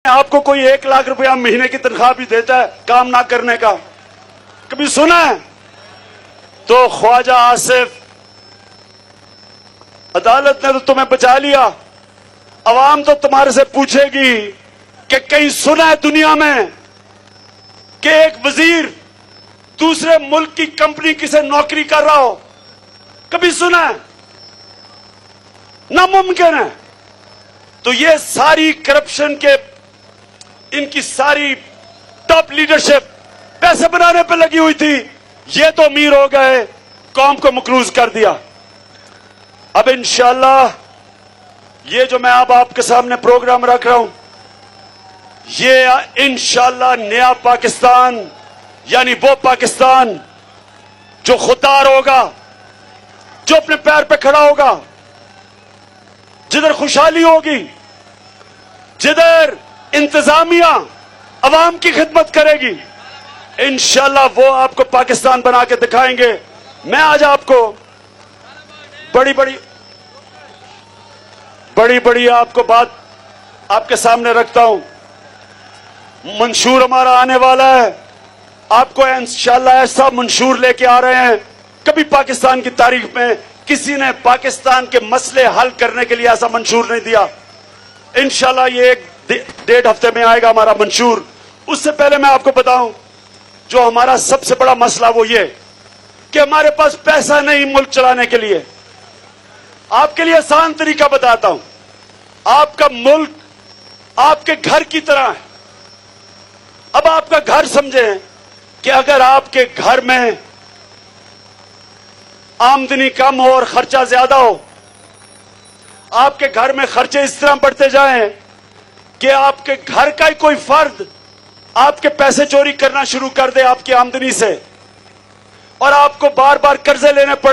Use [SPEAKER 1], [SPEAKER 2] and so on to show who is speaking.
[SPEAKER 1] आपको कोई 1 लाख रुपया महीने की तनख्वाह भी देता है काम ना करने का? कभी सुना है? तो ख्वाजा आसिफ, अदालत ने तो तुम्हें बचा लिया, अवाम तो तुम्हारे से पूछेगी कि कहीं सुना है दुनिया में कि एक वजीर दूसरे मुल्क की कंपनी की से नौकरी कर रहा हो? कभी सुना है? नामुमकिन है। तो ये सारी करप्शन के, इनकी सारी टॉप लीडरशिप पैसे बनाने पे लगी हुई थी, ये तो अमीर हो गए, कौम को मकरूज कर दिया। अब इंशाअल्लाह ये जो मैं अब आपके सामने प्रोग्राम रख रहा हूं, ये इंशाअल्लाह नया पाकिस्तान, यानी वो पाकिस्तान जो खुददार होगा, जो अपने पैर पे खड़ा होगा, जिधर खुशहाली होगी, जिधर इंतजामिया अवाम की खिदमत करेगी, इंशाअल्लाह वो आपको पाकिस्तान बना के दिखाएंगे। मैं आज आपको बड़ी आपको बात आपके सामने रखता हूं। मंशूर हमारा आने वाला है, आपको इंशाअल्लाह ऐसा मंशूर लेके आ रहे हैं, कभी पाकिस्तान की तारीख में किसी ने पाकिस्तान के मसले हल करने के लिए ऐसा मंशूर नहीं दिया। इंशाअल्लाह ये 1-1.5 हफ्ते में आएगा हमारा मंशूर। उससे पहले मैं आपको बताऊं, जो हमारा सबसे बड़ा मसला वो ये कि हमारे पास पैसा नहीं मुल्क चलाने के लिए। आपके लिए आसान तरीका बताता हूं। आपका मुल्क आपके घर की तरह है। अब आपका घर समझें कि अगर आपके घर में आमदनी कम हो और खर्चा ज्यादा हो, आपके घर में खर्चे इस तरह बढ़ते जाएं कि आपके घर का ही कोई फर्द आपके पैसे चोरी करना शुरू कर दे आपकी आमदनी से, और आपको बार बार कर्जे लेने पड़े।